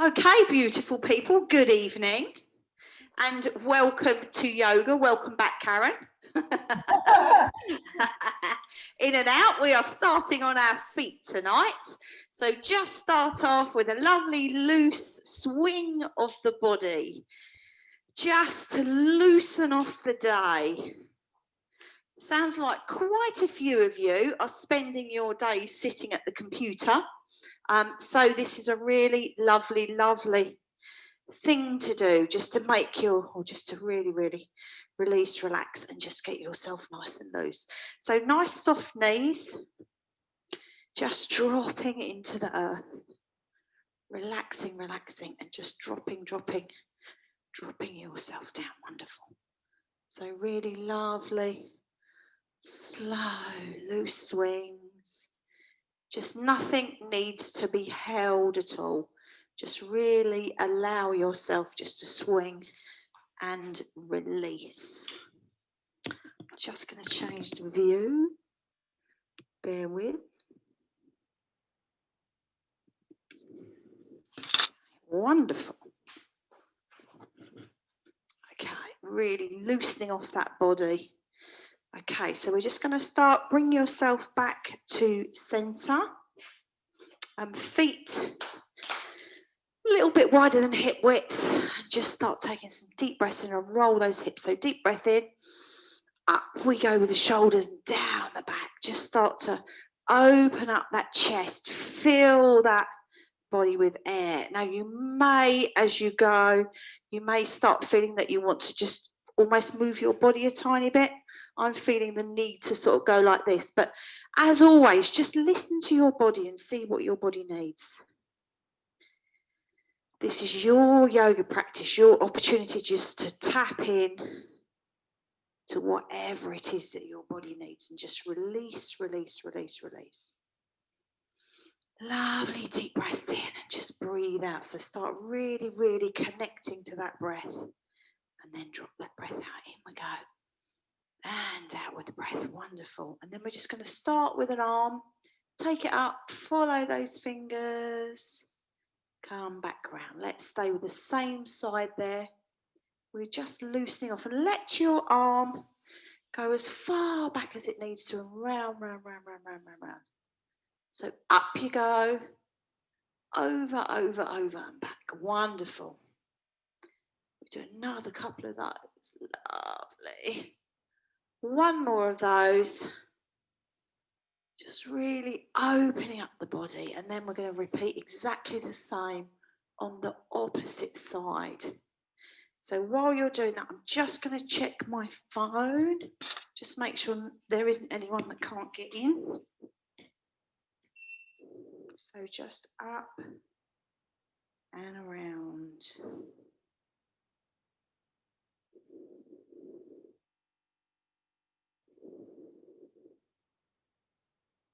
Okay, beautiful people, good evening and welcome to yoga. Welcome back, Karen. In and out, we are starting on our feet tonight. So just start off with a lovely loose swing of the body, just to loosen off the day. Sounds like quite a few of you are spending your day sitting at the computer. So this is a really lovely, lovely thing to do, just to make or just to really, really release, relax, and just get yourself nice and loose. So nice soft knees, just dropping into the earth, relaxing, relaxing, and just dropping yourself down. Wonderful. So really lovely, slow, loose swings. Just nothing needs to be held at all. Just really allow yourself just to swing and release. I'm just going to change the view. Bear with. Wonderful. Okay, really loosening off that body. Okay, so we're just going to start, bring yourself back to center. Feet a little bit wider than hip width. Just start taking some deep breaths in and roll those hips. So deep breath in. Up we go with the shoulders down the back. Just start to open up that chest. Fill that body with air. Now you may, as you go, you may start feeling that you want to just almost move your body a tiny bit. I'm feeling the need to sort of go like this. But as always, just listen to your body and see what your body needs. This is your yoga practice, your opportunity just to tap in to whatever it is that your body needs and just release, release, release, release. Lovely deep breaths in and just breathe out. So start really, really connecting to that breath and then drop that breath out. In we go. And out with the breath. Wonderful. And then we're just going to start with an arm. Take it up. Follow those fingers. Come back round. Let's stay with the same side there. We're just loosening off and let your arm go as far back as it needs to and round, round, round, round, round, round, round. So up you go, over, over, over and back. Wonderful. We do another couple of those. Lovely. One more of those. Just really opening up the body, and then we're going to repeat exactly the same on the opposite side. So while you're doing that, I'm just going to check my phone. Just make sure there isn't anyone that can't get in. So just up and around.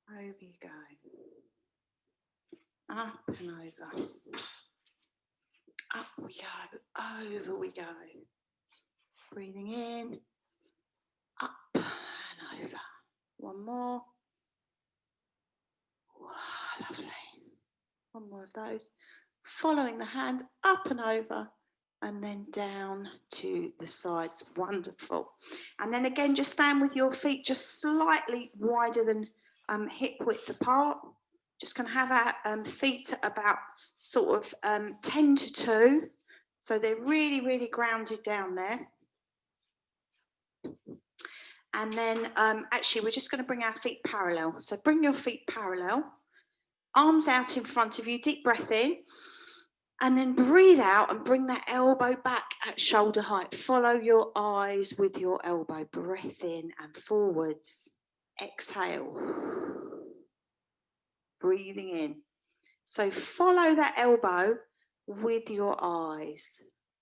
Over you go. Up and over. Up we go, over we go. Breathing in, up and over. One more. Wow, lovely. One more of those. Following the hand up and over and then down to the sides. Wonderful. And then again, just stand with your feet just slightly wider than hip width apart. Just going to have our feet at about sort of 10 to 2. So they're really, really grounded down there. And then actually, we're just going to bring our feet parallel. So bring your feet parallel. Arms out in front of you. Deep breath in. And then breathe out and bring that elbow back at shoulder height. Follow your eyes with your elbow. Breath in and forwards. Exhale. Breathing in. So follow that elbow with your eyes.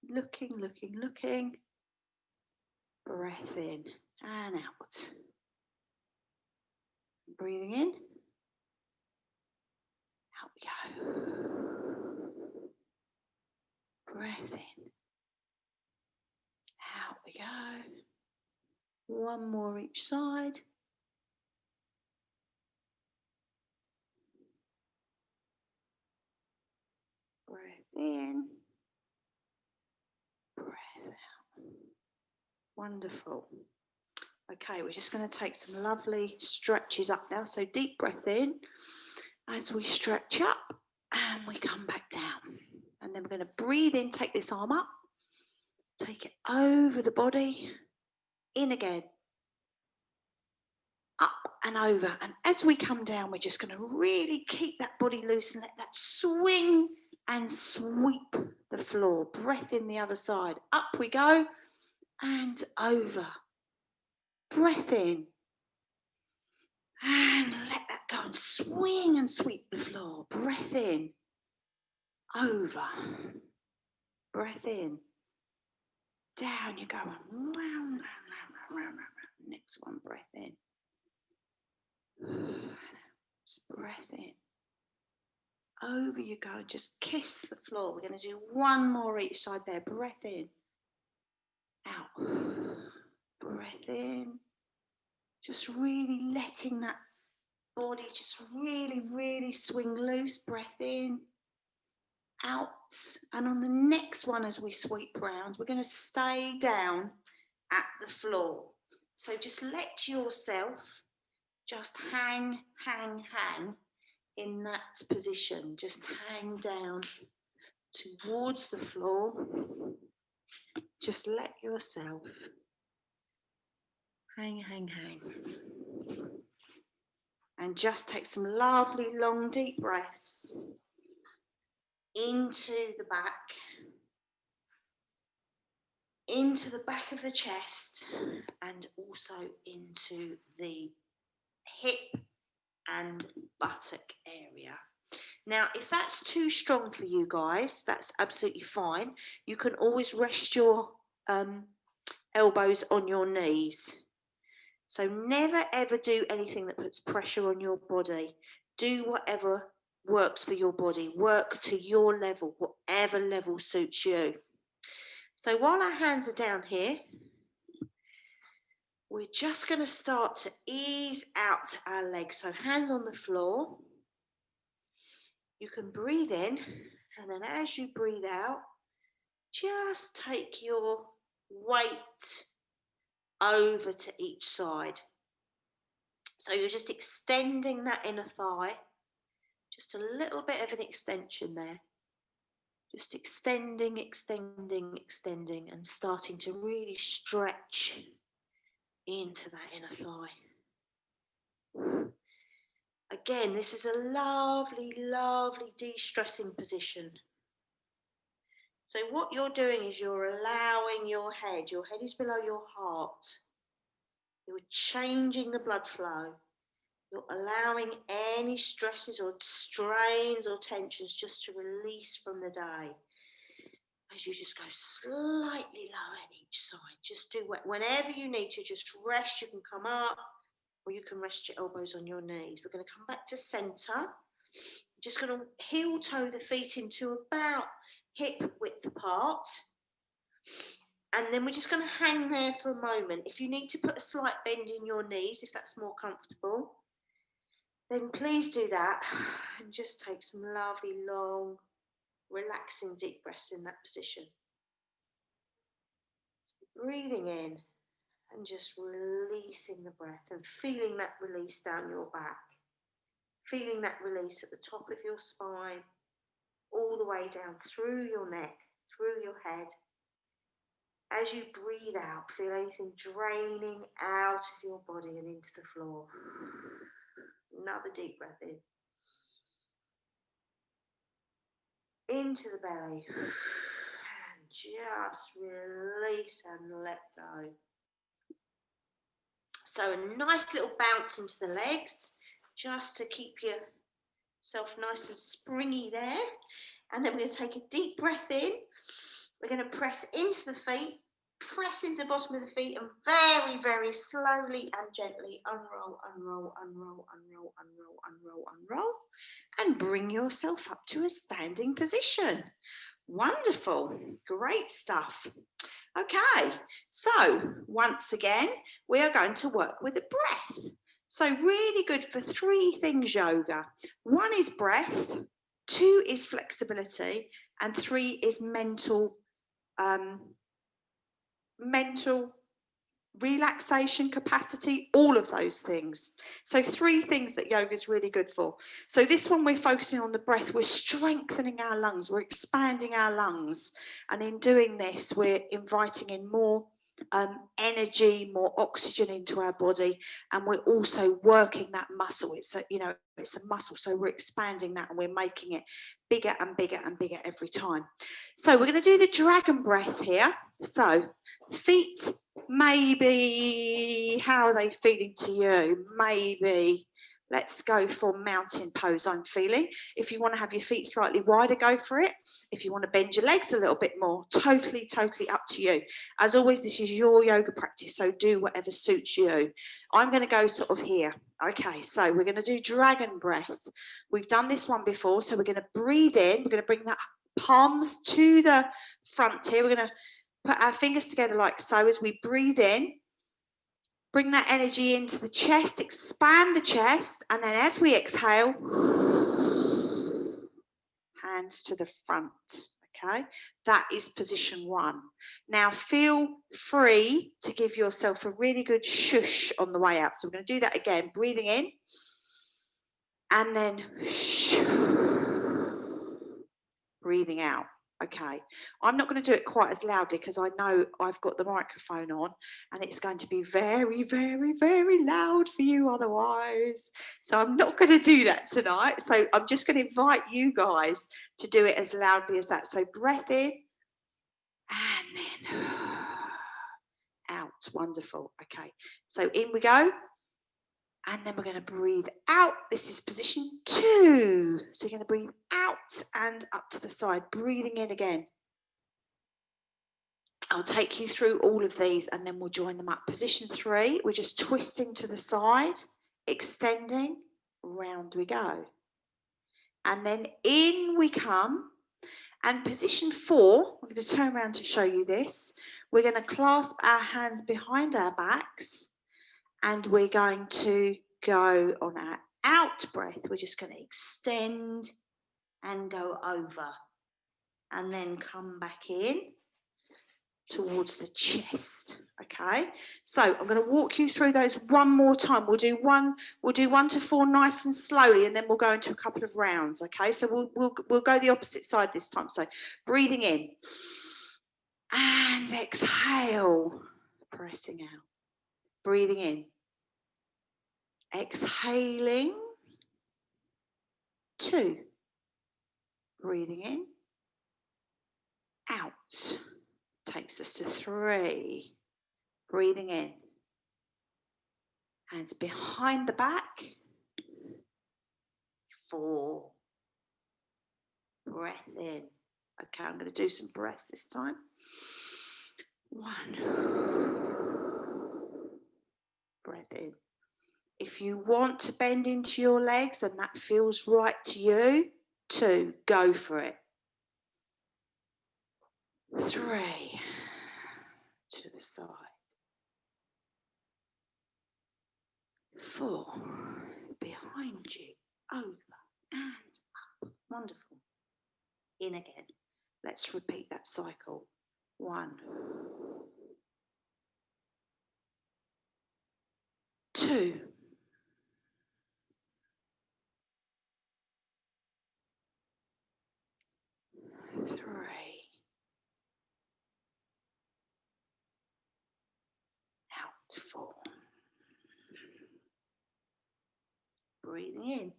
Looking, looking, looking. Breath in and out. Breathing in. Out we go. Breath in. Out we go. One more each side. Breath in, breath out. Wonderful. Okay, we're just going to take some lovely stretches up now. So deep breath in as we stretch up and we come back down. And then we're going to breathe in, take this arm up, take it over the body, in again, up and over. And as we come down, we're just going to really keep that body loose and let that swing and sweep the floor. Breath in the other side. Up we go and over. Breath in. And let that go and swing and sweep the floor. Breath in. Over. Breath in. Down you go. Next one, breath in. Breath in. Over you go. Just kiss the floor. We're going to do one more each side there. Breath in. Out. Breath in. Just really letting that body just really, really swing loose. Breath in. Out. And on the next one, as we sweep round, we're going to stay down at the floor. So just let yourself just hang in that position. Just hang down towards the floor. Just let yourself hang. And just take some lovely long deep breaths into the back of the chest, and also into the hip and buttock area. Now, if that's too strong for you guys, that's absolutely fine. You can always rest your elbows on your knees. So never ever do anything that puts pressure on your body. Do whatever works for your body. Work to your level, whatever level suits you. So while our hands are down here, we're just going to start to ease out our legs. So hands on the floor. You can breathe in, and then as you breathe out, just take your weight over to each side. So you're just extending that inner thigh, just a little bit of an extension there. Just extending, and starting to really stretch into that inner thigh. Again, this is a lovely, lovely de-stressing position. So what you're doing is you're allowing your head is below your heart. You're changing the blood flow. You're allowing any stresses or strains or tensions just to release from the day. As you just go slightly lower at each side. Just do whenever you need to, just rest. You can come up, or you can rest your elbows on your knees. We're going to come back to center. Just going to heel toe the feet into about hip width apart. And then we're just going to hang there for a moment. If you need to put a slight bend in your knees, if that's more comfortable, then please do that. And just take some lovely, long, relaxing deep breaths in that position. So breathing in and just releasing the breath and feeling that release down your back. Feeling that release at the top of your spine, all the way down through your neck, through your head. As you breathe out, feel anything draining out of your body and into the floor. Another deep breath in. Into the belly. And just release and let go. So a nice little bounce into the legs, just to keep yourself nice and springy there. And then we're going to take a deep breath in. We're going to press into the feet, press into the bottom of the feet, and very, very slowly and gently unroll, and bring yourself up to a standing position. Wonderful, great stuff. Okay, so once again, we are going to work with the breath. So really good for three things, yoga. One is breath, 2 is flexibility, and 3 is mental relaxation capacity, all of those things. So 3 things that yoga is really good for. So this one, we're focusing on the breath. We're strengthening our lungs. We're expanding our lungs. And in doing this, we're inviting in more energy, more oxygen into our body. And we're also working that muscle. It's a, you know, it's a muscle. So we're expanding that and we're making it bigger and bigger and bigger every time. So we're going to do the dragon breath here. So feet, maybe, how are they feeling to you? Maybe, let's go for mountain pose, I'm feeling. If you want to have your feet slightly wider, go for it. If you want to bend your legs a little bit more, totally up to you. As always, this is your yoga practice, so do whatever suits you. I'm going to go sort of here. Okay, so we're going to do dragon breath. We've done this one before, so we're going to breathe in. We're going to bring that palms to the front here. We're going to put our fingers together like so as we breathe in. Bring that energy into the chest, expand the chest, and then as we exhale, hands to the front, okay? That is position 1. Now feel free to give yourself a really good shush on the way out. So we're going to do that again, breathing in, and then breathing out. Okay, I'm not going to do it quite as loudly because I know I've got the microphone on and it's going to be very, very, very loud for you otherwise. So I'm not going to do that tonight. So I'm just going to invite you guys to do it as loudly as that. So breath in and then out. Wonderful. Okay, so in we go. And then we're going to breathe out. This is position 2. So you're going to breathe out and up to the side, breathing in again. I'll take you through all of these and then we'll join them up. Position 3, we're just twisting to the side, extending, round we go. And then in we come. And position 4, I'm going to turn around to show you this. We're going to clasp our hands behind our backs. And we're going to go on our out breath. We're just going to extend and go over. And then come back in towards the chest. Okay. So I'm going to walk you through those one more time. We'll do 1 to 4 nice and slowly, and then we'll go into a couple of rounds. Okay. So we'll go the opposite side this time. So breathing in and exhale, pressing out, breathing in. Exhaling, 2, breathing in, out, takes us to 3, breathing in, hands behind the back, 4, breath in. Okay, I'm going to do some breaths this time. 1, breath in. If you want to bend into your legs and that feels right to you, 2, go for it. 3, to the side. 4, behind you, over and up. Wonderful. In again. Let's repeat that cycle. 1, 2, 3, out, 4. Breathing in.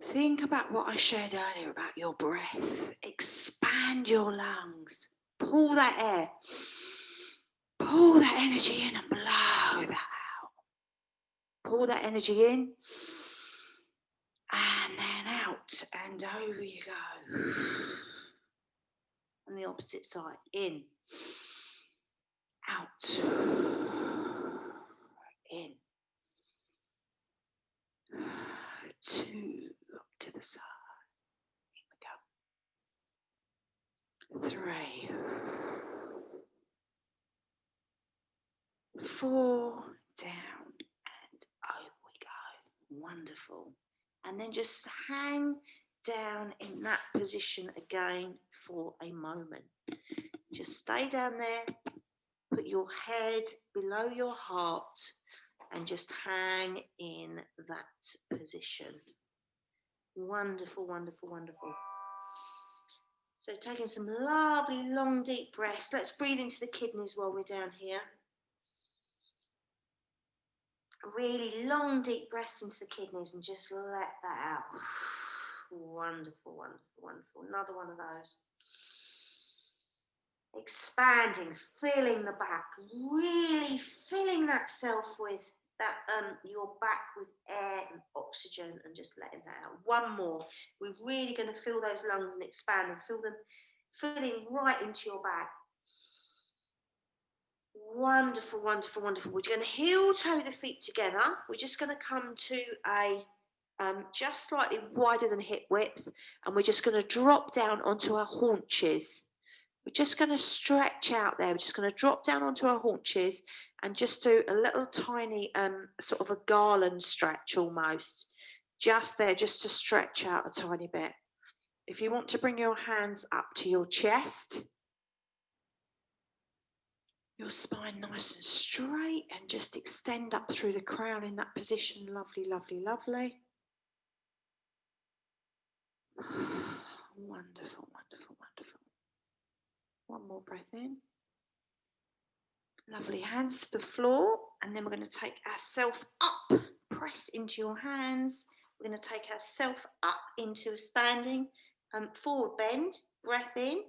Think about what I shared earlier about your breath. Expand your lungs. Pull that air. Pull that energy in and blow that out. Pull that energy in. And then out and over you go. On the opposite side. In. Out. In. 2. Up to the side. Here we go. 3. 4, down, and over we go. Wonderful. And then just hang down in that position again for a moment. Just stay down there, put your head below your heart, and just hang in that position. Wonderful, wonderful, wonderful. So taking some lovely long deep breaths. Let's breathe into the kidneys while we're down here. Really long deep breaths into the kidneys and just let that out. Wonderful, wonderful, wonderful. Another one of those. Expanding, filling the back, really filling that self with that your back with air and oxygen, and just letting that out. One more. We're really going to fill those lungs and expand and feel them filling right into your back. Wonderful, wonderful, wonderful. We're going to heel toe the feet together. We're just going to come to a just slightly wider than hip width, and we're just going to drop down onto our haunches. We're just going to stretch out there. We're just going to drop down onto our haunches and just do a little tiny sort of a garland stretch almost. Just there, just to stretch out a tiny bit. If you want to bring your hands up to your chest, your spine nice and straight, and just extend up through the crown in that position. Lovely, lovely, lovely. Wonderful, wonderful, wonderful. One more breath in. Lovely, hands to the floor, and then we're going to take ourselves up. Press into your hands. We're going to take ourselves up into a standing forward bend. Breath in.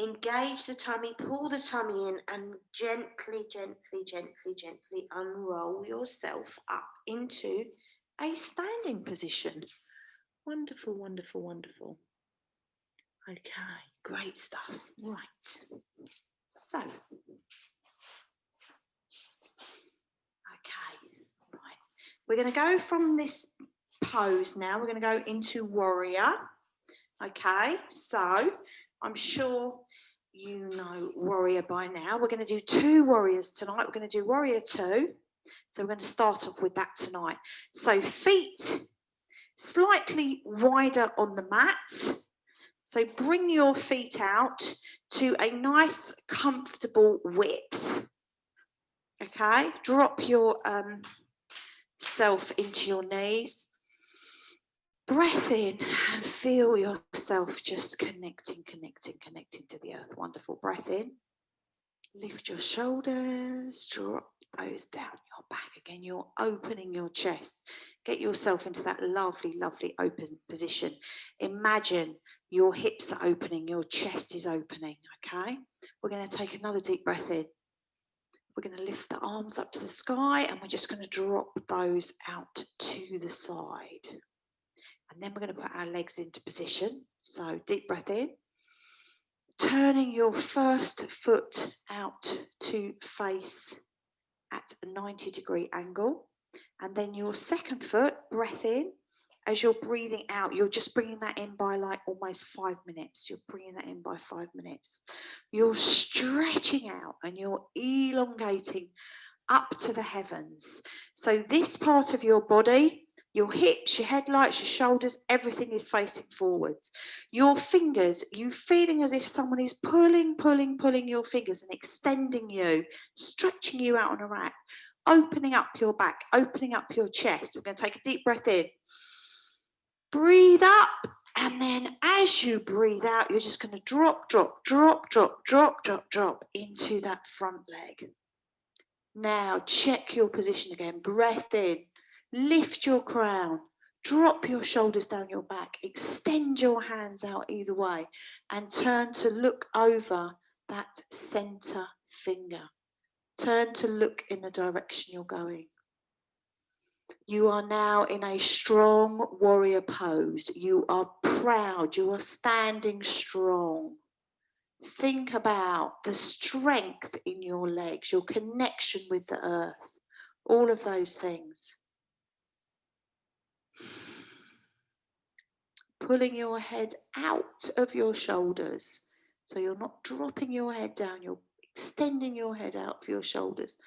Engage the tummy, pull the tummy in, and gently, gently, gently, gently unroll yourself up into a standing position. Wonderful, wonderful, wonderful. Okay, great stuff. Right. So, okay, right. We're going to go from this pose now. We're going to go into warrior. Okay, so I'm sure you know warrior by now. We're going to do 2 warriors tonight. We're going to do warrior 2. So we're going to start off with that tonight. So feet slightly wider on the mat. So bring your feet out to a nice comfortable width. Okay, drop your self into your knees. Breath in and feel yourself just connecting to the earth. Wonderful. Breath in. Lift your shoulders, drop those down your back. Again, you're opening your chest. Get yourself into that lovely, lovely open position. Imagine your hips are opening, your chest is opening, okay? We're going to take another deep breath in. We're going to lift the arms up to the sky, and we're just going to drop those out to the side. And then we're going to put our legs into position. So deep breath in. Turning your first foot out to face at a 90-degree angle. And then your second foot, breath in. As you're breathing out, you're just bringing that in by like almost 5 minutes. You're bringing that in by 5 minutes. You're stretching out and you're elongating up to the heavens. So this part of your body, your hips, your headlights, your shoulders, everything is facing forwards. Your fingers, you feeling as if someone is pulling your fingers and extending you, stretching you out on a rack, opening up your back, opening up your chest. We're going to take a deep breath in. Breathe up, and then as you breathe out, you're just going to drop into that front leg. Now check your position again. Breath in. Lift your crown, drop your shoulders down your back, extend your hands out either way, and turn to look over that center finger. Turn to look in the direction you're going. You are now in a strong warrior pose. You are proud. You are standing strong. Think about the strength in your legs, your connection with the earth, all of those things. Pulling your head out of your shoulders, so you're not dropping your head down, you're extending your head out for your shoulders,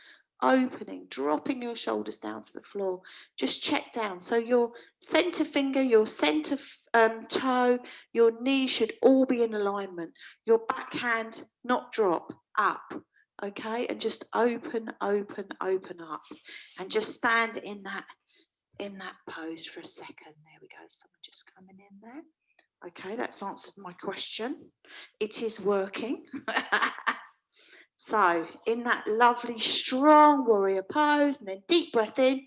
opening, dropping your shoulders down to the floor. Just check down. So your center finger, your center toe, your knee should all be in alignment. Your back hand not drop, up. Okay, and just open, open, open up, and just stand in that pose for a second. There we go. Someone just coming in there. Okay, that's answered my question. It is working. So in that lovely strong warrior pose, and then deep breath in,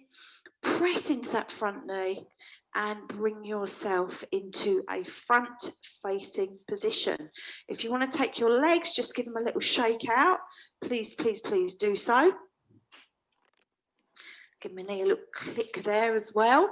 press into that front knee and bring yourself into a front facing position. If you want to take your legs, just give them a little shake out. Please, please, please do so. Give my knee a little click there as well.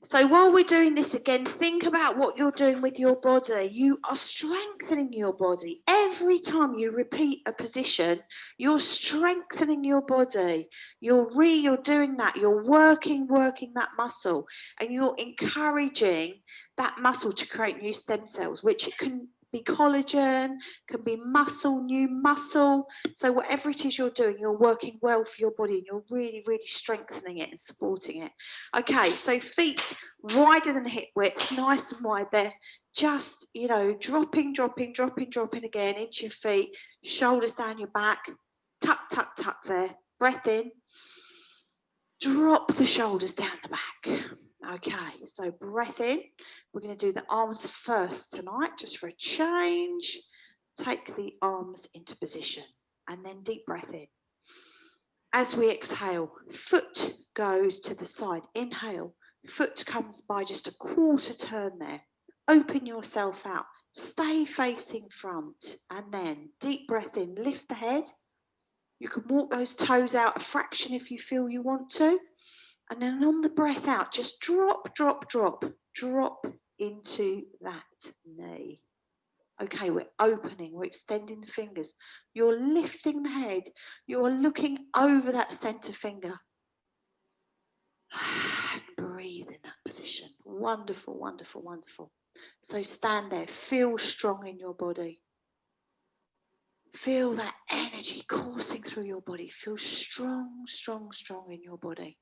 So while we're doing this again, think about what you're doing with your body. You are strengthening your body. Every time you repeat a position, you're strengthening your body. You're doing that. You're working that muscle, and you're encouraging that muscle to create new stem cells, which it can be collagen, can be muscle, new muscle. So whatever it is you're doing, you're working well for your body, and you're really, really strengthening it and supporting it. Okay, so feet wider than hip width, nice and wide there. Just, you know, dropping again into your feet, shoulders down your back, tuck, tuck, tuck there. Breath in, drop the shoulders down the back. Okay, so breath in. We're going to do the arms first tonight, just for a change. Take the arms into position, and then deep breath in. As we exhale, foot goes to the side. Inhale, foot comes by just a quarter turn there. Open yourself out. Stay facing front, and then deep breath in. Lift the head. You can walk those toes out a fraction if you feel you want to. And then on the breath out, just drop, drop, drop, drop into that knee. Okay, we're opening, we're extending the fingers. You're lifting the head. You're looking over that center finger. And breathe in that position. Wonderful, wonderful, wonderful. So stand there. Feel strong in your body. Feel that energy coursing through your body. Feel strong, strong, strong in your body.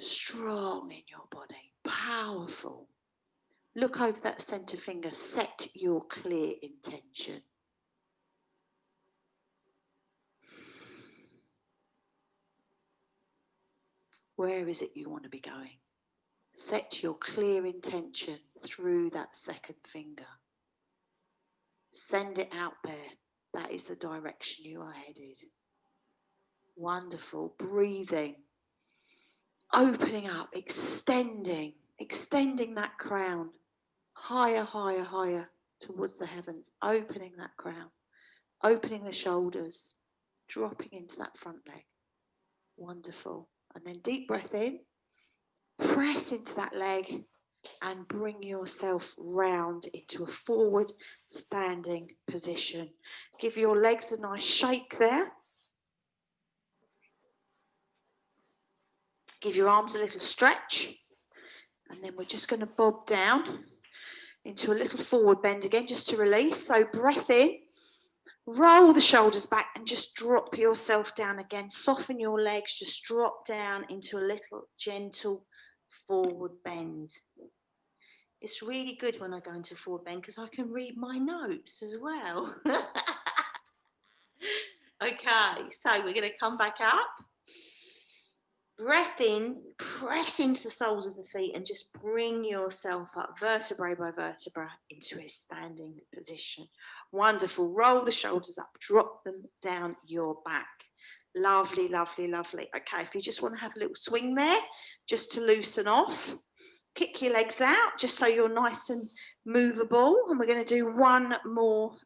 Strong in your body. Powerful. Look over that center finger. Set your clear intention. Where is it you want to be going? Set your clear intention through that second finger. Send it out there. That is the direction you are headed. Wonderful. Breathing. Opening up, extending that crown. Higher, higher, higher towards the heavens. Opening that crown. Opening the shoulders. Dropping into that front leg. Wonderful. And then deep breath in. Press into that leg and bring yourself round into a forward standing position. Give your legs a nice shake there. Give your arms a little stretch. And then we're just going to bob down into a little forward bend again, just to release. So breath in, roll the shoulders back and just drop yourself down again. Soften your legs, just drop down into a little gentle forward bend. It's really good when I go into a forward bend because I can read my notes as well. Okay, so we're going to come back up. Breath in, press into the soles of the feet and just bring yourself up vertebrae by vertebra into a standing position. Wonderful. Roll the shoulders up, drop them down your back. Lovely, lovely, lovely. Okay, if you just want to have a little swing there, just to loosen off, kick your legs out just so you're nice and movable. And we're going to do one more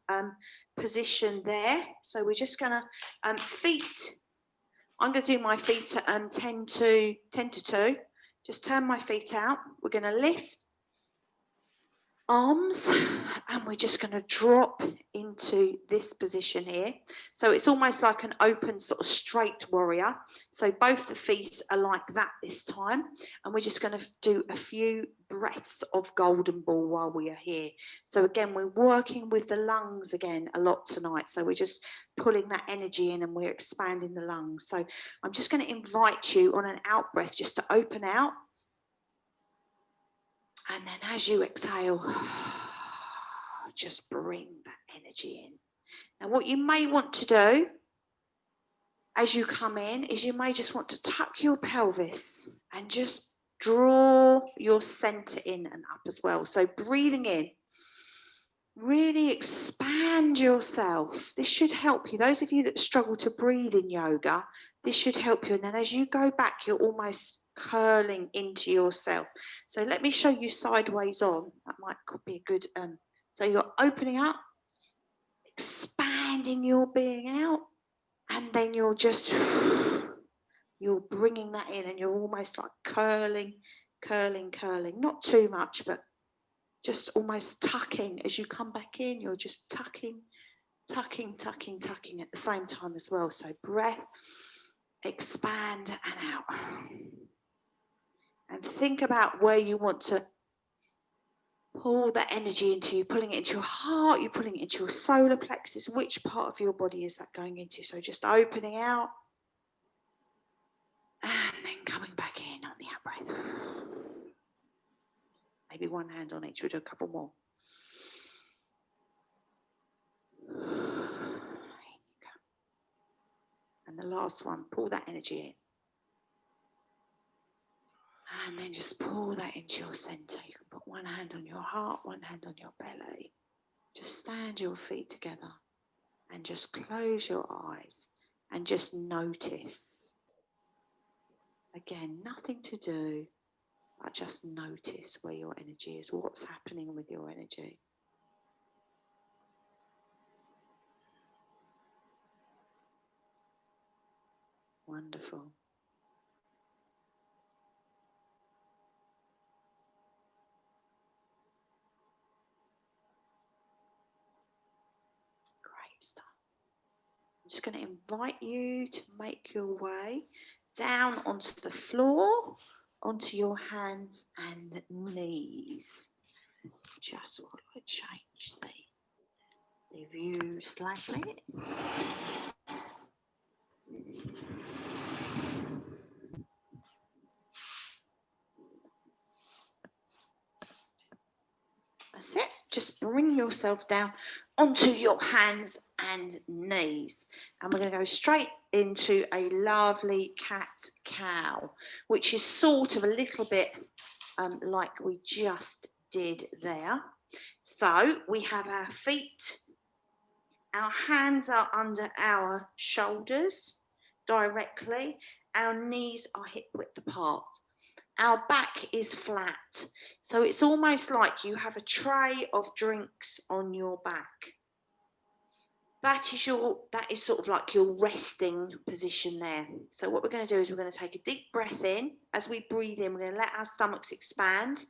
position there. So we're just going to feet. I'm going to do my feet at 10 to 2. Just turn my feet out. We're going to lift arms, and we're just going to drop into this position here. So it's almost like an open sort of straight warrior. So both the feet are like that this time, and we're just going to do a few breaths of golden ball while we are here. So again, we're working with the lungs again a lot tonight. So we're just pulling that energy in and we're expanding the lungs. So I'm just going to invite you on an out breath just to open out. And then as you exhale, just bring that energy in. Now what you may want to do as you come in is you may just want to tuck your pelvis and just draw your center in and up as well. So breathing in, really expand yourself. This should help you. Those of you that struggle to breathe in yoga, this should help you. And then as you go back, you're almost curling into yourself. So let me show you sideways on. That could be a good so you're opening up, expanding your being out, and then you're bringing that in, and you're almost like curling, not too much, but just almost tucking. As you come back in, you're just tucking at the same time as well. So breath, expand and out. And think about where you want to pull that energy into. You're pulling it into your heart, you're pulling it into your solar plexus. Which part of your body is that going into? So just opening out and then coming back in on the out breath. Maybe one hand on each. We'll do a couple more. And the last one, pull that energy in. And then just pull that into your center. You can put one hand on your heart, one hand on your belly. Just stand your feet together and just close your eyes and just notice. Again, nothing to do, but just notice where your energy is, what's happening with your energy. Wonderful. Great stuff. I'm just going to invite you to make your way down onto the floor, onto your hands and knees. Just want to change the view slightly. That's it. Just bring yourself down onto your hands and knees. And we're going to go straight into a lovely cat-cow, which is sort of a little bit like we just did there. So we have our feet, our hands are under our shoulders directly, our knees are hip width apart. Our back is flat, so it's almost like you have a tray of drinks on your back. That is sort of like your resting position there. So what we're going to do is we're going to take a deep breath in. As we breathe in, we're going to let our stomachs expand.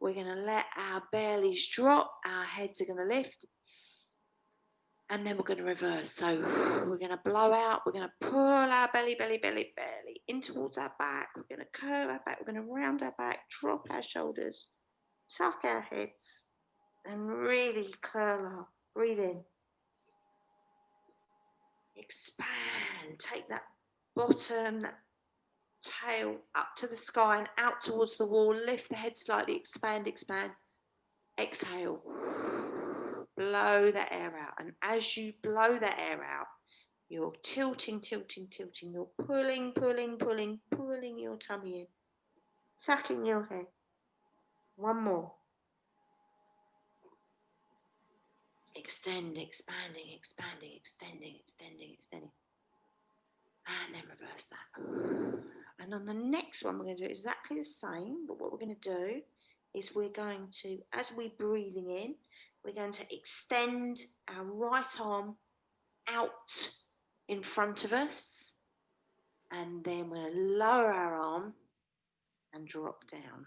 We're going to let our bellies drop. Our heads are going to lift. And then we're going to reverse. So we're going to blow out. We're going to pull our belly in towards our back. We're going to curve our back. We're going to round our back, drop our shoulders, tuck our heads, and really curl up. Breathe in. Expand. Take that bottom, that tail up to the sky and out towards the wall. Lift the head slightly. Expand. Exhale. Blow the air out. And as you blow the air out, you're tilting. You're pulling your tummy in. Tucking your head. One more. Extend, expanding. And then reverse that. And on the next one, we're going to do exactly the same. But what we're going to do is we're going to, as we're breathing in, we're going to extend our right arm out in front of us. And then we're going to lower our arm and drop down.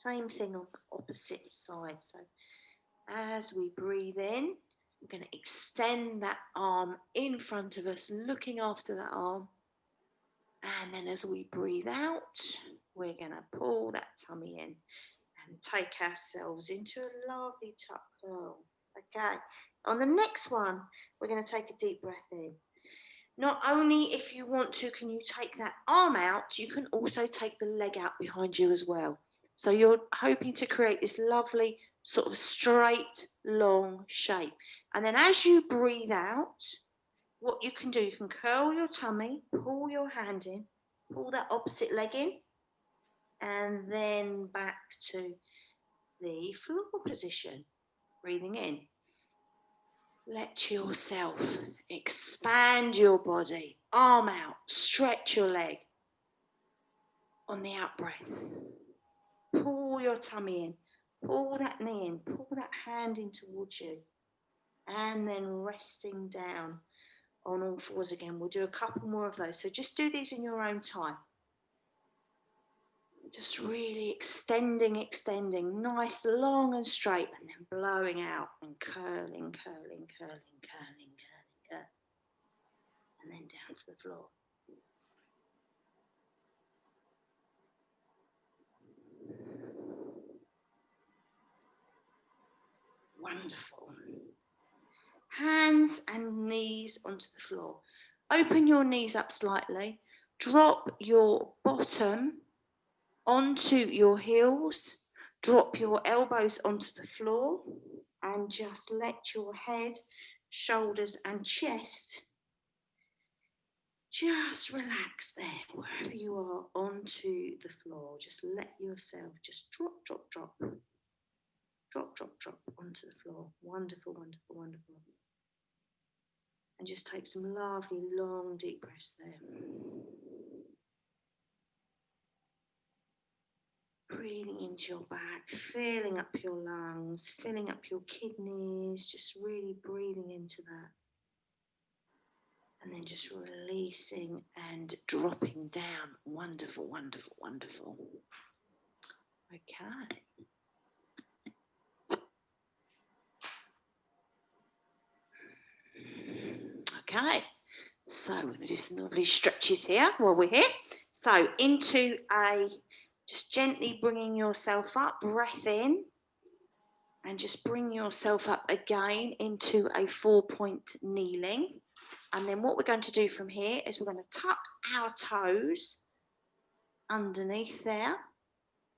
Same thing on the opposite side. So as we breathe in, we're going to extend that arm in front of us, looking after that arm. And then as we breathe out, we're going to pull that tummy in and take ourselves into a lovely tuck curl. Okay, on the next one, we're going to take a deep breath in. Not only, if you want to, can you take that arm out, you can also take the leg out behind you as well. So you're hoping to create this lovely sort of straight, long shape. And then as you breathe out, what you can do, you can curl your tummy, pull your hand in, pull that opposite leg in, and then back to the floor position. Breathing in. Let yourself expand your body, arm out, stretch your leg. On the out breath, pull your tummy in, pull that knee in, pull that hand in towards you, and then resting down on all fours again. We'll do a couple more of those. So just do these in your own time. Just really extending, nice, long and straight, and then blowing out and curling, and then down to the floor. Wonderful. Hands and knees onto the floor. Open your knees up slightly. Drop your bottom onto your heels. Drop your elbows onto the floor and just let your head, shoulders and chest just relax there, wherever you are, onto the floor. Just let yourself just drop onto the floor. Wonderful. And just take some lovely, long, deep breaths there. Breathing into your back, filling up your lungs, filling up your kidneys, just really breathing into that. And then just releasing and dropping down. Wonderful. Okay. Okay, so we're going to do some lovely stretches here while we're here. So into just gently bringing yourself up, breath in, and just bring yourself up again into a 4-point kneeling. And then what we're going to do from here is we're going to tuck our toes underneath there.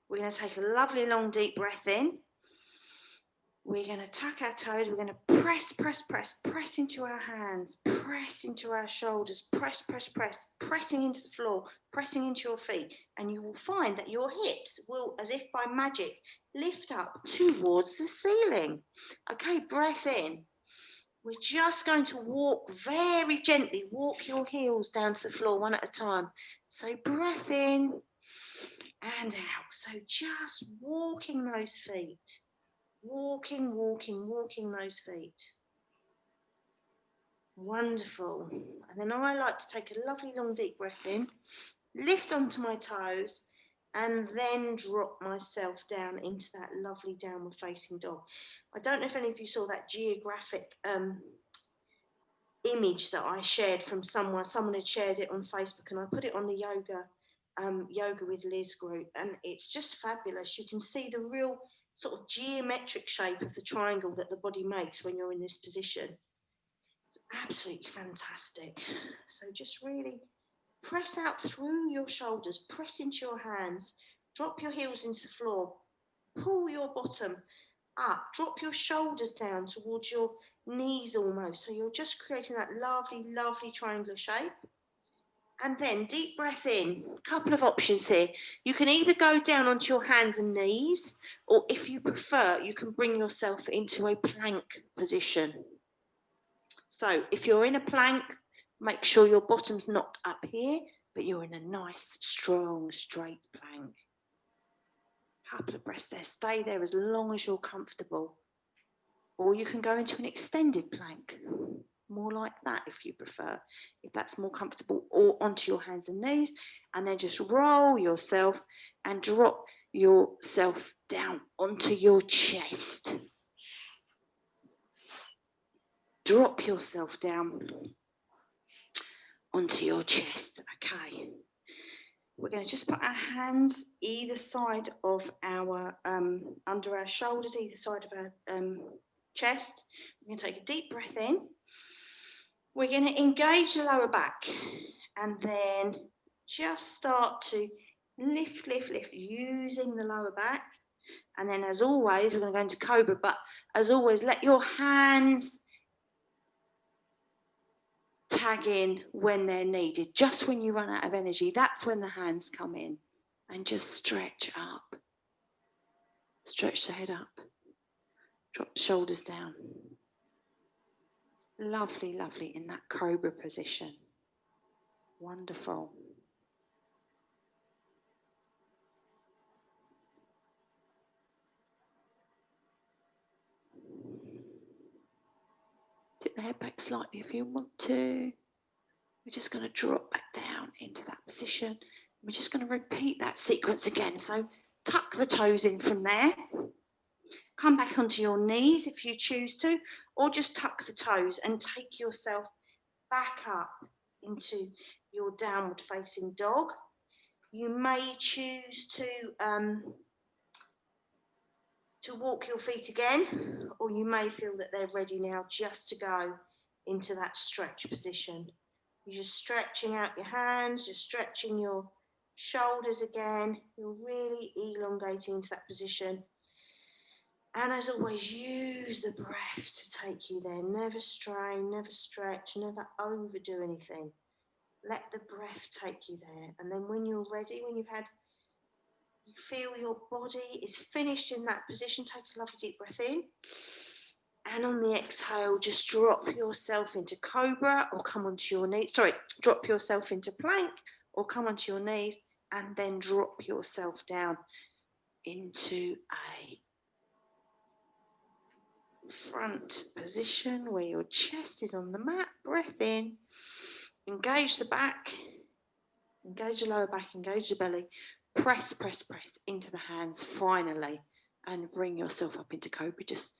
We're going to take a lovely long deep breath in. We're going to tuck our toes. We're going to press into our hands, press into our shoulders, pressing into the floor, pressing into your feet. And you will find that your hips will, as if by magic, lift up towards the ceiling. Okay, breath in. We're just going to walk very gently, walk your heels down to the floor one at a time. So breath in and out. So just walking those feet. Walking those feet. Wonderful. And then I like to take a lovely long deep breath in, lift onto my toes, and then drop myself down into that lovely downward facing dog. I don't know if any of you saw that geographic image that I shared from someone. Someone had shared it on Facebook, and I put it on the Yoga with Liz group, and it's just fabulous. You can see the real sort of geometric shape of the triangle that the body makes when you're in this position. It's absolutely fantastic. So just really press out through your shoulders, press into your hands, drop your heels into the floor, pull your bottom up, drop your shoulders down towards your knees almost. So you're just creating that lovely triangular shape. And then deep breath in. A couple of options here. You can either go down onto your hands and knees, or if you prefer, you can bring yourself into a plank position. So if you're in a plank, make sure your bottom's not up here, but you're in a nice, strong, straight plank. Couple of breaths there. Stay there as long as you're comfortable. Or you can go into an extended plank. More like that if you prefer, if that's more comfortable, or onto your hands and knees, and then just roll yourself and drop yourself down onto your chest. Drop yourself down onto your chest. Okay. We're going to just put our hands either side of our, under our shoulders, either side of our chest. We're going to take a deep breath in. We're going to engage the lower back and then just start to lift, using the lower back. And then as always, we're going to go into cobra, but as always, let your hands tag in when they're needed. Just when you run out of energy, that's when the hands come in. And just stretch up. Stretch the head up. Drop the shoulders down. Lovely, lovely in that cobra position. Wonderful. Tip the head back slightly if you want to. We're just going to drop back down into that position. We're just going to repeat that sequence again. So tuck the toes in from there. Come back onto your knees if you choose to, or just tuck the toes and take yourself back up into your downward facing dog. You may choose to walk your feet again, or you may feel that they're ready now just to go into that stretch position. You're just stretching out your hands, you're stretching your shoulders again, you're really elongating into that position. And as always, use the breath to take you there. Never strain, never stretch, never overdo anything. Let the breath take you there. And then when you're ready, when you feel your body is finished in that position, take a lovely deep breath in. And on the exhale, just drop yourself into cobra or come onto your knees. Sorry, drop yourself into plank or come onto your knees and then drop yourself down into a front position where your chest is on the mat. Breath in, engage the back, engage the lower back, engage the belly. Press into the hands finally and bring yourself up into cobra. Just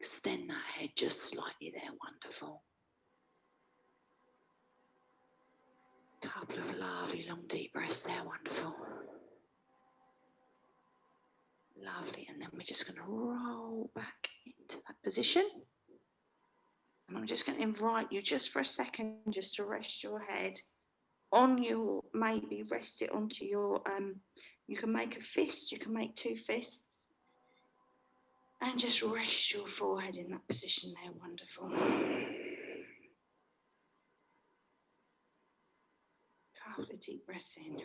extend that head just slightly there. Wonderful. Couple of lovely long deep breaths there. Wonderful. Lovely. And then we're just going to roll back into that position. And I'm just going to invite you just for a second just to rest your head on your, maybe rest it onto your, you can make a fist, you can make two fists. And just rest your forehead in that position there. Wonderful. Couple of deep breaths in.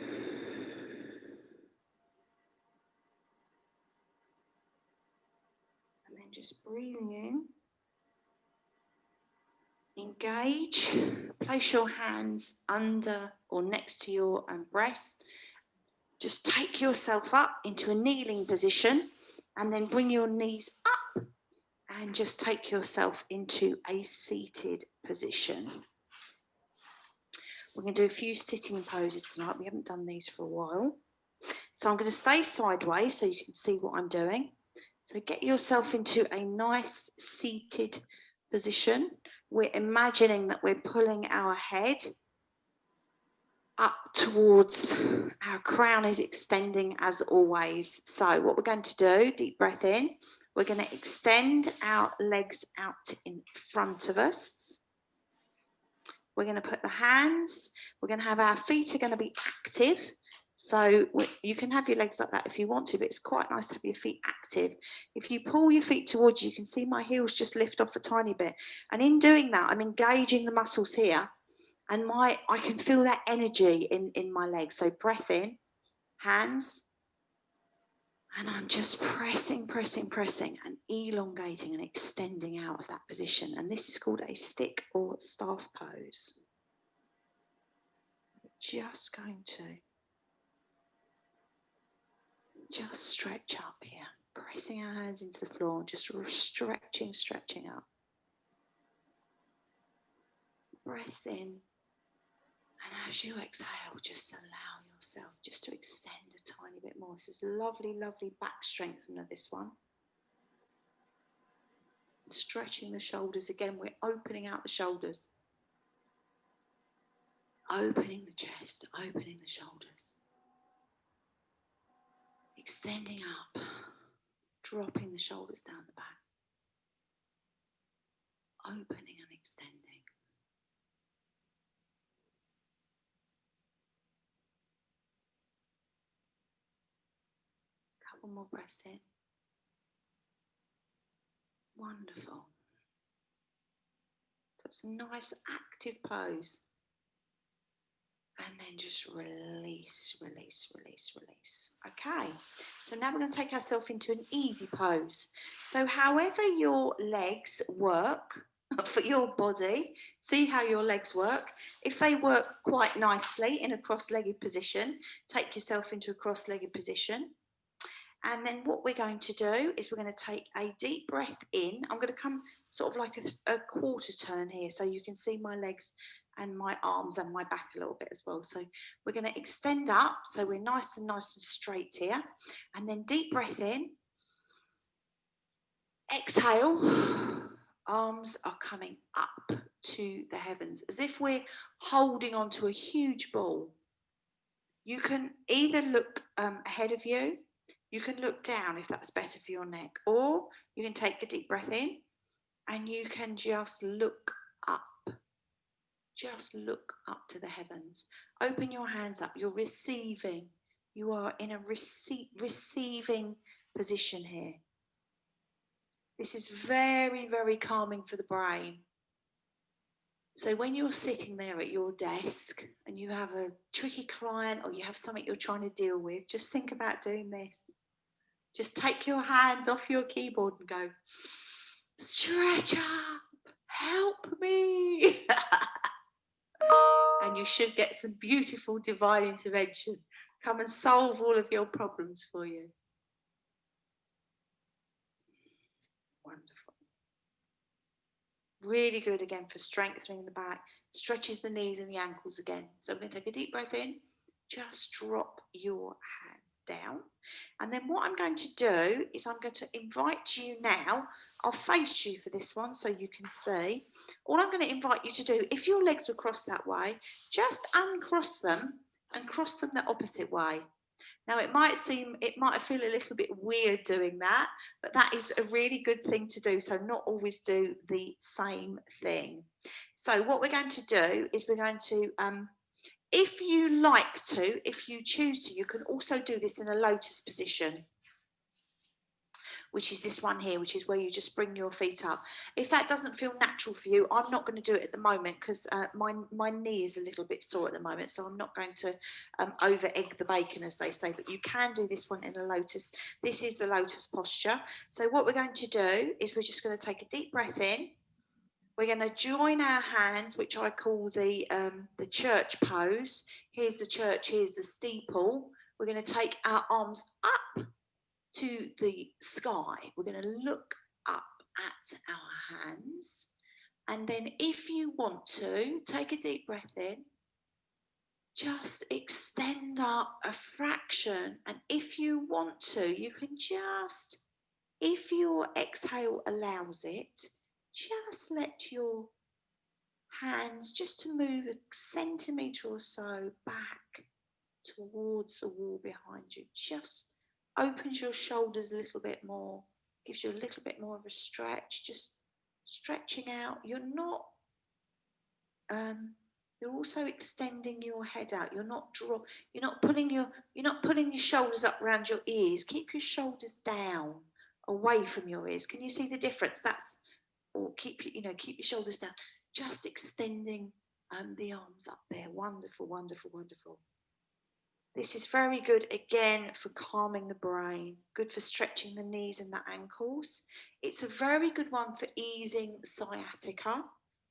And then just breathing in. Engage. Place your hands under or next to your breast. Just take yourself up into a kneeling position and then bring your knees up and just take yourself into a seated position. We're going to do a few sitting poses tonight. We haven't done these for a while. So I'm going to stay sideways so you can see what I'm doing. So get yourself into a nice seated position. We're imagining that we're pulling our head up towards our crown is extending as always. So what we're going to do, deep breath in, we're going to extend our legs out in front of us. We're going to put the hands, we're going to have our feet are going to be active. So you can have your legs like that if you want to, but it's quite nice to have your feet active. If you pull your feet towards you, you can see my heels just lift off a tiny bit. And in doing that, I'm engaging the muscles here. And I can feel that energy in my legs. So breath in, hands. And I'm just pressing and elongating and extending out of that position. And this is called a stick or staff pose. Just going to just stretch up here. Pressing our hands into the floor, just stretching up. Breaths in And as you exhale, just allow yourself just to extend a tiny bit more. This is lovely, lovely back strengthener, this one. Stretching the shoulders again. We're opening out the shoulders. Opening the chest, opening the shoulders. Extending up. Dropping the shoulders down the back. Opening and extending. Couple more breaths in. Wonderful. So it's a nice active pose. And then just release, release, release, release. Okay, so now we're going to take ourselves into an easy pose. So however your legs work for your body, see how your legs work. If they work quite nicely in a cross-legged position, take yourself into a cross-legged position. And then what we're going to do is we're going to take a deep breath in. I'm going to come sort of like a quarter turn here so you can see my legs and my arms and my back a little bit as well. So we're going to extend up so we're nice and straight here. And then deep breath in. Exhale. Arms are coming up to the heavens as if we're holding onto a huge ball. You can either look ahead of you. You can look down if that's better for your neck, or you can take a deep breath in and you can just look up. Just look up to the heavens. Open your hands up. You're receiving. You are in a receiving position here. This is very, very calming for the brain. So when you're sitting there at your desk and you have a tricky client or you have something you're trying to deal with, just think about doing this. Just take your hands off your keyboard and go, stretch up, help me. And you should get some beautiful divine intervention. Come and solve all of your problems for you. Wonderful. Really good again for strengthening the back. Stretches the knees and the ankles again. So I'm going to take a deep breath in. Just drop your hands down. And then what I'm going to do is I'm going to invite you now. I'll face you for this one so you can see. All I'm going to invite you to do, if your legs are crossed that way, just uncross them and cross them the opposite way. Now it might feel a little bit weird doing that, but that is a really good thing to do. So not always do the same thing. So what we're going to do is we're going to, if you like to, if you choose to, you can also do this in a lotus position, which is this one here, which is where you just bring your feet up. If that doesn't feel natural for you, I'm not going to do it at the moment because my knee is a little bit sore at the moment, so I'm not going to over egg the bacon, as they say, but you can do this one in a lotus. This is the lotus posture. So what we're going to do is we're just going to take a deep breath in. We're going to join our hands, which I call the church pose. Here's the church, here's the steeple. We're going to take our arms up to the sky. We're going to look up at our hands. And then if you want to, take a deep breath in. Just extend up a fraction. And if you want to, you can just, if your exhale allows it, just let your hands just to move a centimetre or so back towards the wall behind you. Just opens your shoulders a little bit more, gives you a little bit more of a stretch, just stretching out. You're not, you're also extending your head out. You're not putting your shoulders up around your ears. Keep your shoulders down, away from your ears. Can you see the difference? Or keep your shoulders down. Just extending the arms up there. Wonderful, wonderful, wonderful. This is very good, again, for calming the brain, good for stretching the knees and the ankles. It's a very good one for easing sciatica,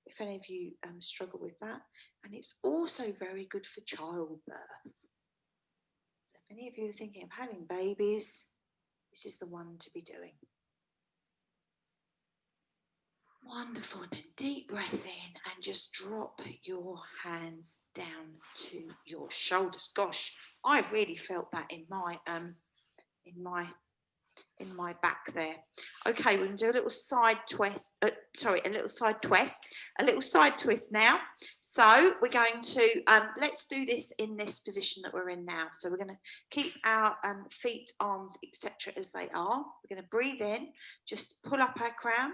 if any of you struggle with that. And it's also very good for childbirth. So if any of you are thinking of having babies, this is the one to be doing. Wonderful. Then deep breath in and just drop your hands down to your shoulders. Gosh, I really felt that in my back there. Okay, we're going to do a little side twist. A little side twist now. So we're going to let's do this in this position that we're in now. So we're going to keep our feet, arms, etc. as they are. We're going to breathe in, just pull up our crown,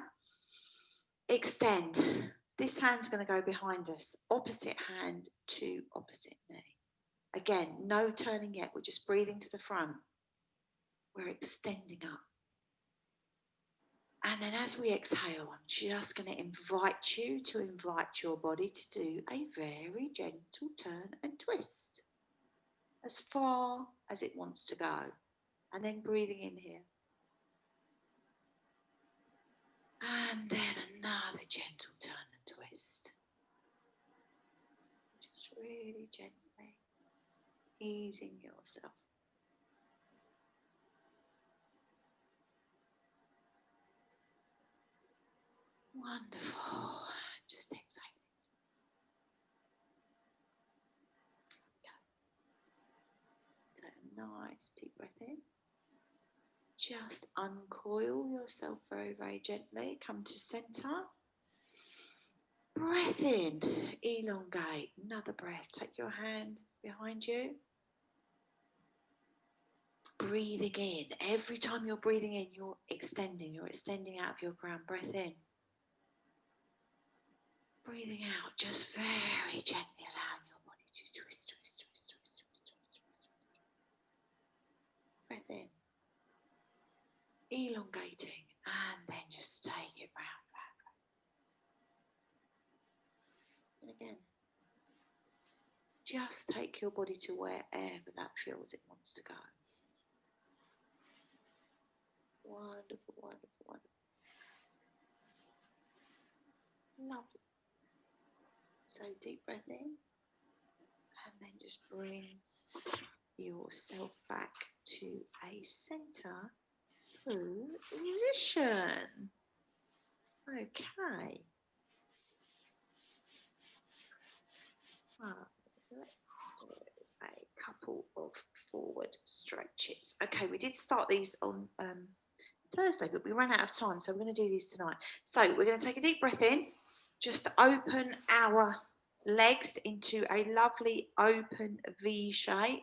extend. This hand's going to go behind us, opposite hand to opposite knee. Again, no turning yet. We're just breathing to the front. We're extending up. And then as we exhale, I'm just going to invite you to invite your body to do a very gentle turn and twist as far as it wants to go. And then breathing in here. And then another gentle turn and twist. Just really gently easing yourself. Wonderful. Just exhale. Take a nice deep breath in. Just uncoil yourself very, very gently. Come to center. Breath in. Elongate. Another breath. Take your hand behind you. Breathing in. Every time you're breathing in, you're extending. You're extending out of your crown. Breath in. Breathing out. Just very gently allowing your body to twist, twist, twist, twist, twist, twist, twist. Breath in. Elongating. And then just take it round, round, round. And again. Just take your body to wherever that feels it wants to go. Wonderful, wonderful, wonderful. Lovely. So deep breath in. And then just bring yourself back to a center position. Okay. So let's do a couple of forward stretches. Okay, we did start these on Thursday, but we ran out of time, so we're going to do these tonight. So we're going to take a deep breath in, just open our legs into a lovely open V shape.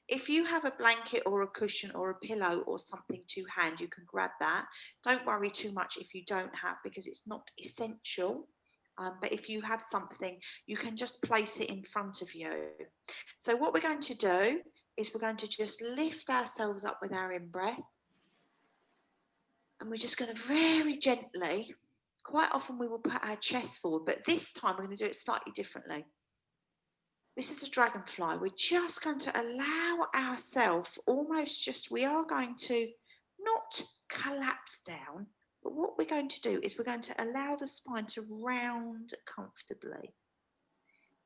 If you have a blanket or a cushion or a pillow or something to hand, you can grab that. Don't worry too much if you don't have, because it's not essential. But if you have something, you can just place it in front of you. So what we're going to do is we're going to just lift ourselves up with our in-breath. And we're just going to very gently, quite often we will put our chest forward, but this time we're going to do it slightly differently. This is a dragonfly. We're just going to allow ourselves we are going to not collapse down, but what we're going to do is we're going to allow the spine to round comfortably.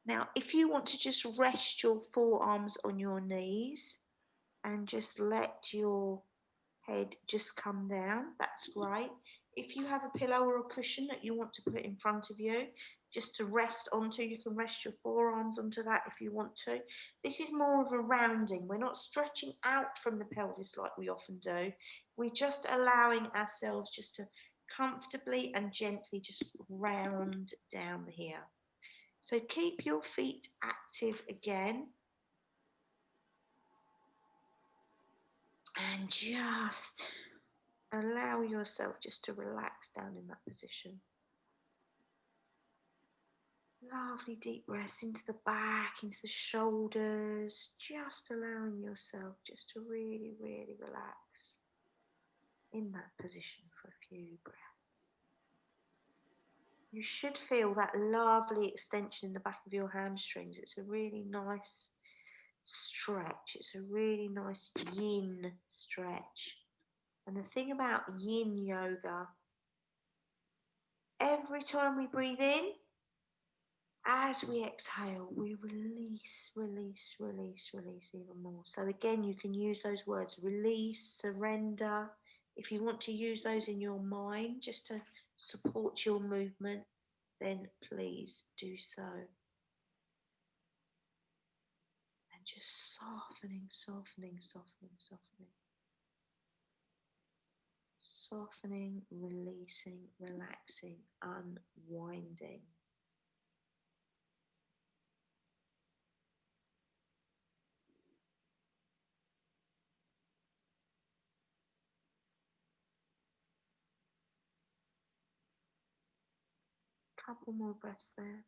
Now, if you want to just rest your forearms on your knees and just let your head just come down, that's great. If you have a pillow or a cushion that you want to put in front of you just to rest onto, you can rest your forearms onto that if you want to. This is more of a rounding. We're not stretching out from the pelvis like we often do. We're just allowing ourselves just to comfortably and gently just round down here. So keep your feet active again. And just allow yourself just to relax down in that position. Lovely deep breaths into the back, into the shoulders, just allowing yourself just to really, really relax in that position for a few breaths. You should feel that lovely extension in the back of your hamstrings. It's a really nice stretch. It's a really nice yin stretch. And the thing about yin yoga, every time we breathe in, as we exhale, we release, release, release, release even more. So again, you can use those words, release, surrender. If you want to use those in your mind, just to support your movement, then please do so. And just softening, softening, softening, softening. Softening, releasing, relaxing, unwinding. Couple more breaths there.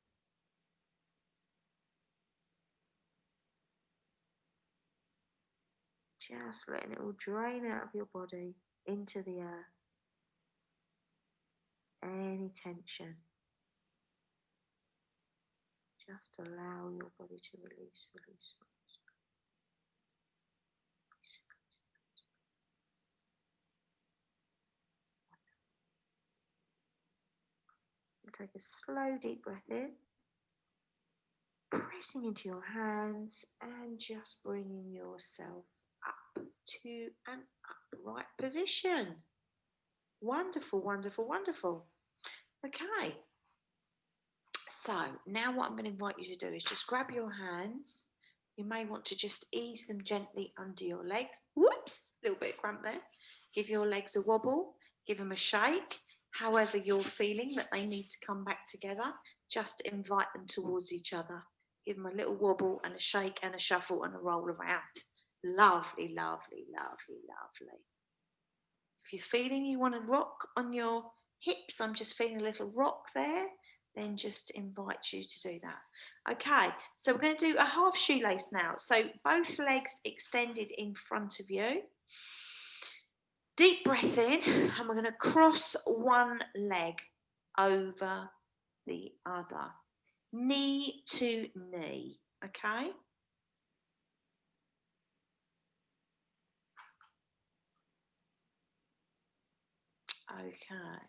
Just letting it all drain out of your body into the earth. Any tension. Just allow your body to release, release, release. Take a slow deep breath in, pressing into your hands and just bringing yourself up to an upright position. Wonderful, wonderful, wonderful. Okay, so now what I'm going to invite you to do is just grab your hands. You may want to just ease them gently under your legs. Whoops, a little bit of cramp there. Give your legs a wobble, give them a shake. However you're feeling that they need to come back together, just invite them towards each other. Give them a little wobble and a shake and a shuffle and a roll around. Lovely, lovely, lovely, lovely. If you're feeling you want to rock on your hips, I'm just feeling a little rock there, then just invite you to do that. Okay, so we're going to do a half shoelace now. So both legs extended in front of you. Deep breath in, and we're going to cross one leg over the other, knee to knee, okay? Okay.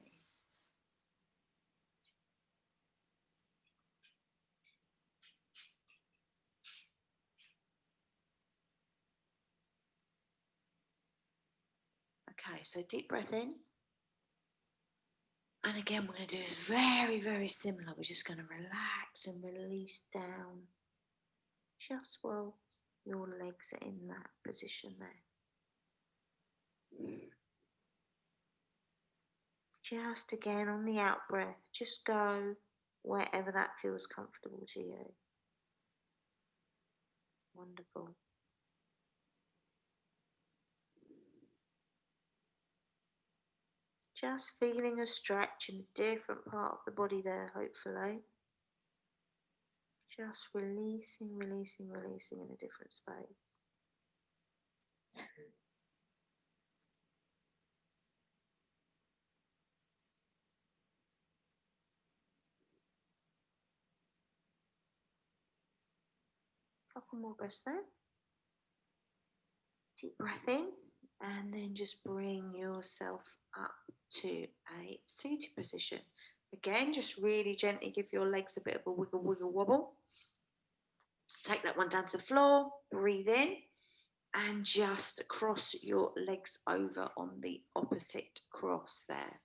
Okay, so deep breath in. And again, we're going to do this very, very similar. We're just going to relax and release down just while your legs are in that position there. Just again on the out breath, just go wherever that feels comfortable to you. Wonderful. Just feeling a stretch in a different part of the body there, hopefully. Just releasing, releasing, releasing in a different space. Couple more breaths there. Deep breath in, and then just bring yourself up to a seated position. Again, just really gently give your legs a bit of a wiggle, wiggle, wobble. Take that one down to the floor, breathe in, and just cross your legs over on the opposite cross there.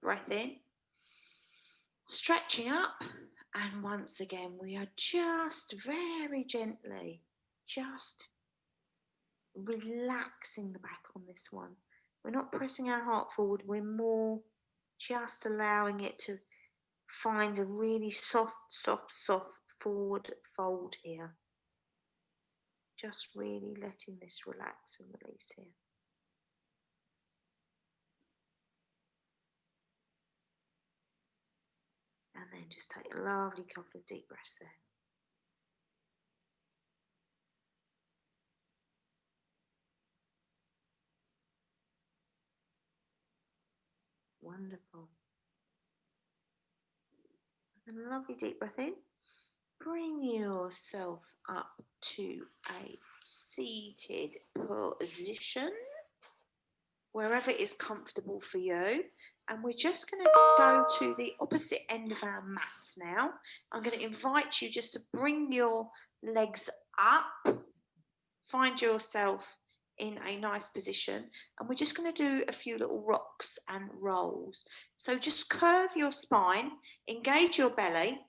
Breath in, stretching up, and once again, we are just very gently, just relaxing the back on this one. We're not pressing our heart forward, we're more just allowing it to find a really soft, soft, soft forward fold here. Just really letting this relax and release here. And then just take a lovely couple of deep breaths there. Wonderful. And a lovely deep breath in. Bring yourself up to a seated position, wherever is comfortable for you. And we're just going to go to the opposite end of our mats now. I'm going to invite you just to bring your legs up. Find yourself in a nice position, and we're just going to do a few little rocks and rolls. So just curve your spine, engage your belly,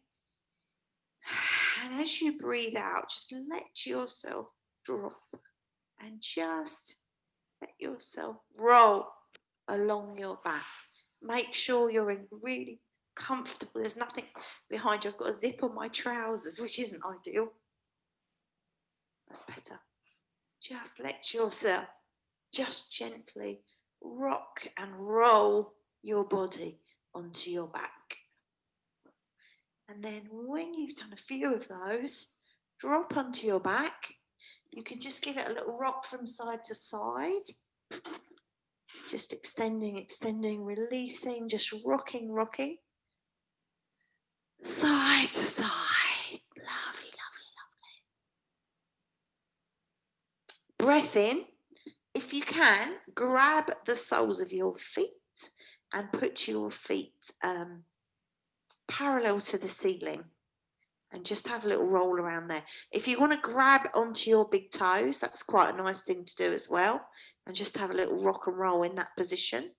and as you breathe out, just let yourself drop and just let yourself roll along your back. Make sure you're in really comfortable. There's nothing behind you. I've got a zip on my trousers, which isn't ideal. That's better. Just let yourself just gently rock and roll your body onto your back. And then when you've done a few of those, drop onto your back. You can just give it a little rock from side to side. Just extending, releasing, just rocking. Side to side. Lovely. Breath in. If you can, grab the soles of your feet and put your feet parallel to the ceiling and just have a little roll around there. If you want to grab onto your big toes, that's quite a nice thing to do as well, and just have a little rock and roll in that position,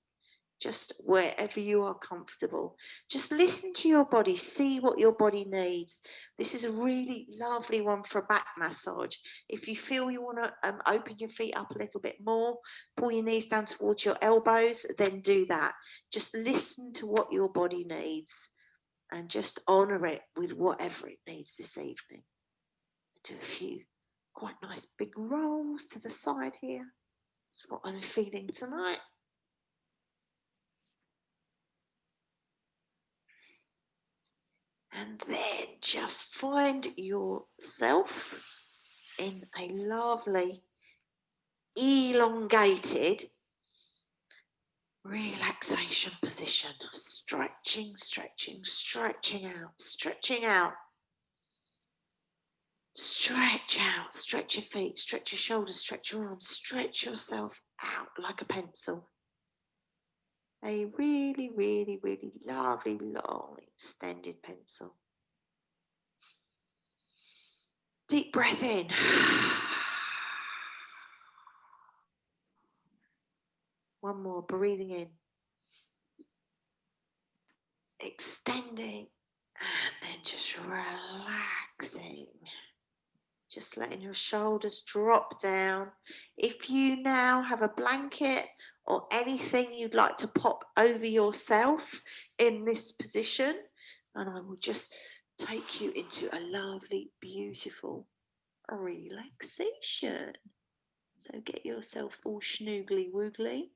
just wherever you are comfortable. Just listen to your body, see what your body needs. This is a really lovely one for a back massage. If you feel you want to open your feet up a little bit more, pull your knees down towards your elbows, then do that. Just listen to what your body needs and just honour it with whatever it needs this evening. Do a few quite nice big rolls to the side here. That's what I'm feeling tonight. And then just find yourself in a lovely, elongated relaxation position. Stretching out. Stretch out, stretch your feet, stretch your shoulders, stretch your arms, stretch yourself out like a pencil. A really lovely, long, extended pencil. Deep breath in. One more, breathing in. Extending and then just relaxing. Just letting your shoulders drop down. If you now have a blanket or anything you'd like to pop over yourself in this position, and I will just take you into a lovely, beautiful relaxation. So get yourself all schnoogly woogly.